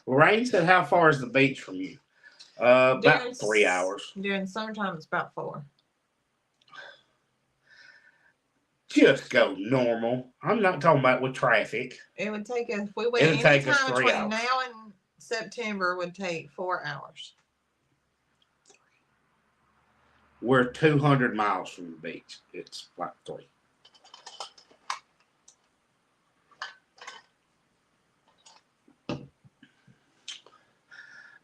Lorraine said, how far is the beach from you? About 3 hours. During summertime, it's about 4. Just go normal. I'm not talking about with traffic. It would take us, if we went any time between now and September, would take 4 hours. We're 200 miles from the beach. It's like 3.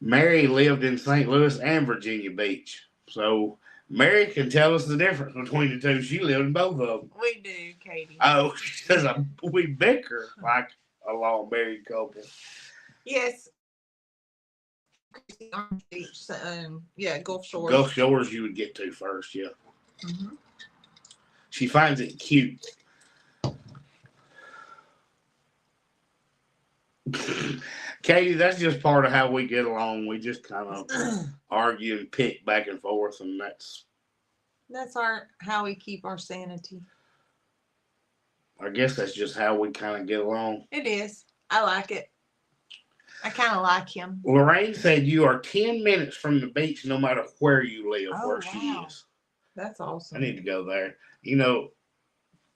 Mary lived in St. Louis and Virginia Beach. So Mary can tell us the difference between the two. She lived in both of them. We do, Katie. Oh, she says we bicker like a long married couple. Yes. Beach, yeah, Gulf Shores. Gulf Shores you would get to first, yeah. Mm-hmm. She finds it cute. Katie, that's just part of how we get along. We just kind of argue and pick back and forth, and that's how we keep our sanity. I guess that's just how we kind of get along. It is. I like it. I kind of like him. Lorraine said you are 10 minutes from the beach no matter where you live, where she is. That's awesome. I need to go there. You know,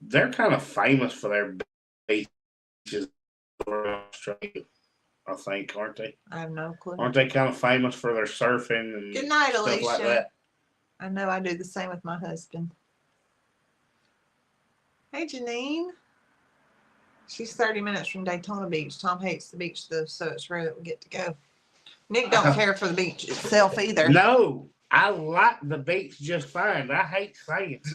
they're kind of famous for their beaches in Australia, I think, aren't they? I have no clue. Aren't they kind of famous for their surfing and Good night, stuff Alicia. like that? I know I do the same with my husband. Hey, Janine. She's 30 minutes from Daytona Beach. Tom hates the beach, though, so it's rare that we get to go. Nick don't care for the beach itself either. No, I like the beach just fine. I hate sand.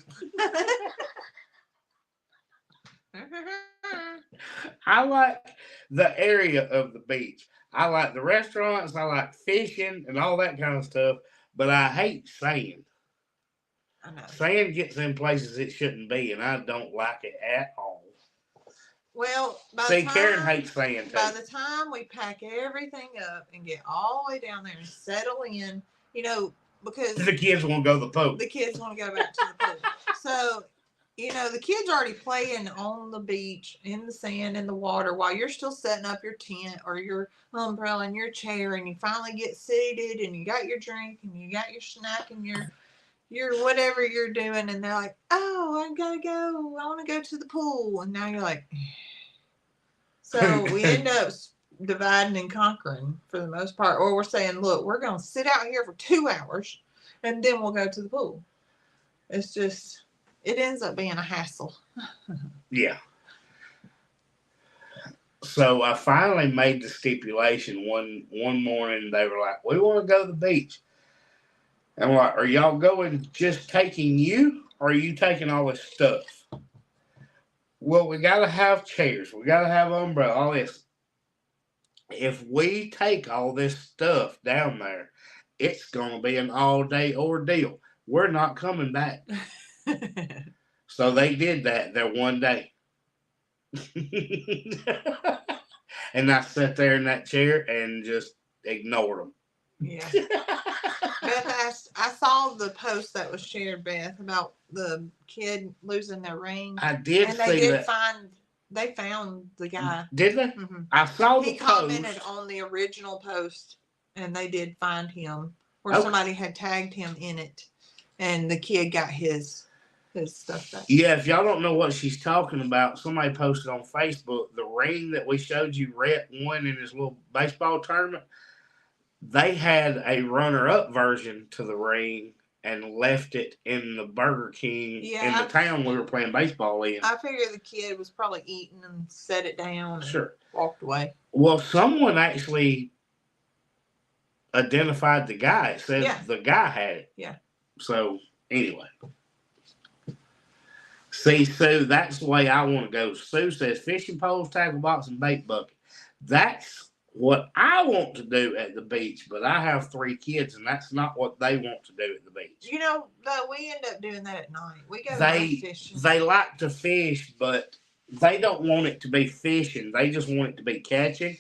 I like the area of the beach. I like the restaurants. I like fishing and all that kind of stuff, but I hate sand. I know. Sand gets in places it shouldn't be, and I don't like it at all. Well, See, Karen hates sand too. by the time we pack everything up and get all the way down there and settle in, because The kids want to go to the pool. The kids want to go back to the pool. So, the kids are already playing on the beach, in the sand, in the water, while you're still setting up your tent or your umbrella and your chair, and you finally get seated and you got your drink and you got your snack and your whatever you're doing, and they're like, oh, I gotta go. I want to go to the pool. And now you're like, so we end up dividing and conquering for the most part. Or we're saying, look, we're going to sit out here for 2 hours and then we'll go to the pool. It's just, it ends up being a hassle. Yeah. So I finally made the stipulation one morning. They were like, we want to go to the beach. And I'm like, are y'all going just taking you, or are you taking all this stuff? Well, we got to have chairs. We got to have umbrella, all this. If we take all this stuff down there, it's going to be an all-day ordeal. We're not coming back. So they did that one day. And I sat there in that chair and just ignored them. Yeah. Beth, I saw the post that was shared, Beth, about the kid losing their ring. I did and see that. They found the guy. Did they? Mm-hmm. I saw the post. He commented on the original post, and they did find him, where somebody had tagged him in it, and the kid got his stuff back. Yeah, if y'all don't know what she's talking about, somebody posted on Facebook the ring that we showed you Rhett won in his little baseball tournament. They had a runner-up version to the ring and left it in the Burger King in the town we were playing baseball in. I figure the kid was probably eating and set it down and walked away. Well, someone actually identified the guy. It said the guy had it. Yeah. So, anyway. See, Sue, that's the way I want to go. Sue says fishing poles, tackle box, and bait bucket. That's what I want to do at the beach, but I have 3 kids, and that's not what they want to do at the beach. We end up doing that at night. We go fishing. They like to fish, but they don't want it to be fishing. They just want it to be catching.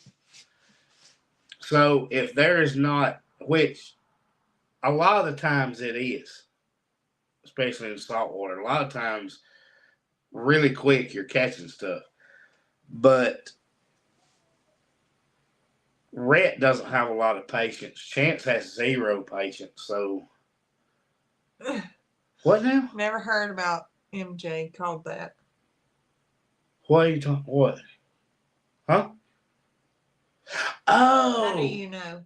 So if there is not, which a lot of the times it is, especially in saltwater, a lot of times really quick you're catching stuff. But Rhett doesn't have a lot of patience. Chance has 0 patience. So what now? Never heard about MJ called that. What are you talking? What? Huh? Oh. How do you know?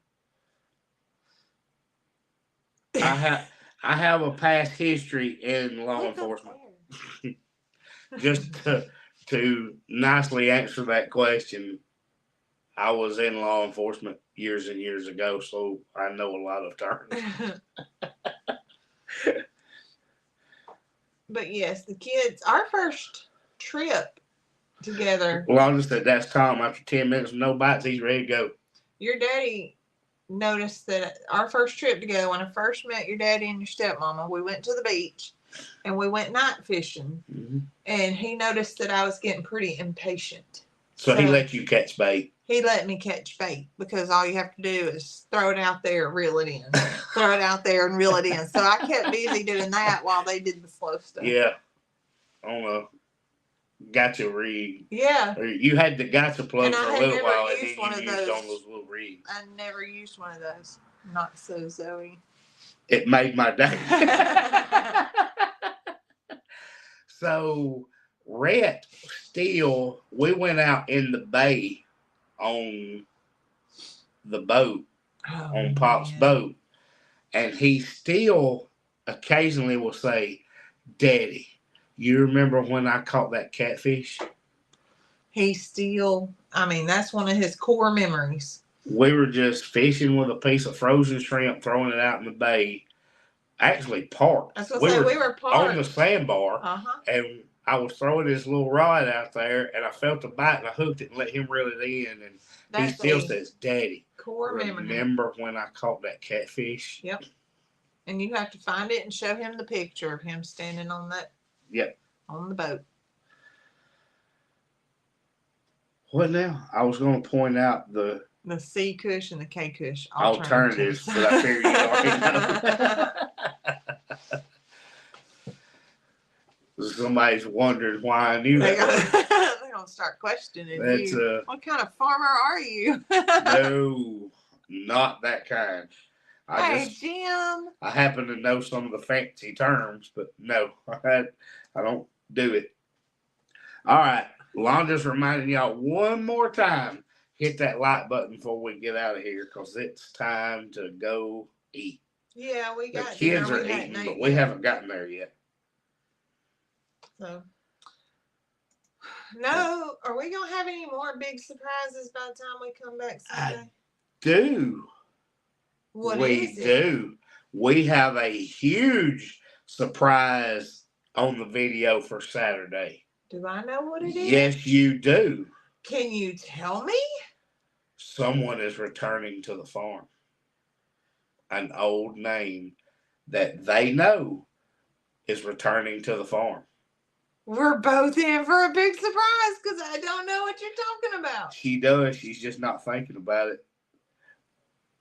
I have a past history in law enforcement. Just to nicely answer that question, I was in law enforcement years and years ago, so I know a lot of terms. But yes, the kids, our first trip together. Londa said, that's Tom. After 10 minutes with no bites, he's ready to go. Your daddy noticed that our first trip together, when I first met your daddy and your stepmama, we went to the beach and we went night fishing. Mm-hmm. And he noticed that I was getting pretty impatient. So he let you catch bait. He let me catch bait because all you have to do is throw it out there, reel it in. Throw it out there and reel it in. So I kept busy doing that while they did the slow stuff. Yeah. On a gotcha rig. Yeah. Or you had the gotcha plug for a little while and then you used on those little rigs. I never used one of those. Not so, Zoe. It made my day. So, Rhett still, we went out in the bay on the boat, on Pop's boat, and he still occasionally will say, Daddy, you remember when I caught that catfish? He still, that's one of his core memories. We were just fishing with a piece of frozen shrimp, throwing it out in the bay. Actually parked. I was going to say, we were parked on the sandbar, and I was throwing this little rod out there, and I felt a bite, and I hooked it and let him reel it in, and he still says, Daddy, core remember when I caught that catfish? Yep. And you have to find it and show him the picture of him standing on that. Yep. On the boat. What now? I was going to point out the C Kush and the K Kush alternatives, but I figured you already know. Somebody's wondering why I knew that. They're gonna start questioning That's, you. What kind of farmer are you? No, not that kind. Jim. I happen to know some of the fancy terms, but no, I don't do it. All right. Well, I'm just reminding y'all one more time, hit that like button before we get out of here, because it's time to go eat. Yeah, we got the kids are eating, but we haven't gotten there yet. So, no, are we gonna have any more big surprises by the time we come back Sunday? We do. We have a huge surprise on the video for Saturday. Do I know what it is? Yes, you do. Can you tell me? Someone is returning to the farm. An old name that they know is returning to the farm. We're both in for a big surprise because I don't know what you're talking about. She does. She's just not thinking about it.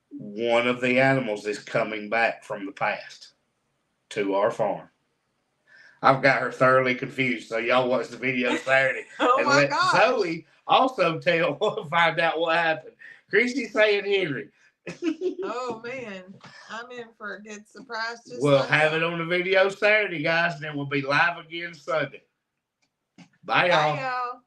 One of the animals is coming back from the past to our farm. I've got her thoroughly confused, so y'all watch the video Saturday. Oh and my let gosh. Zoe also find out what happened. Christy's saying Henry. Oh man, I'm in for a good surprise. We'll have it on the video Saturday, guys, and then we'll be live again Sunday. Bye, y'all. Bye, y'all.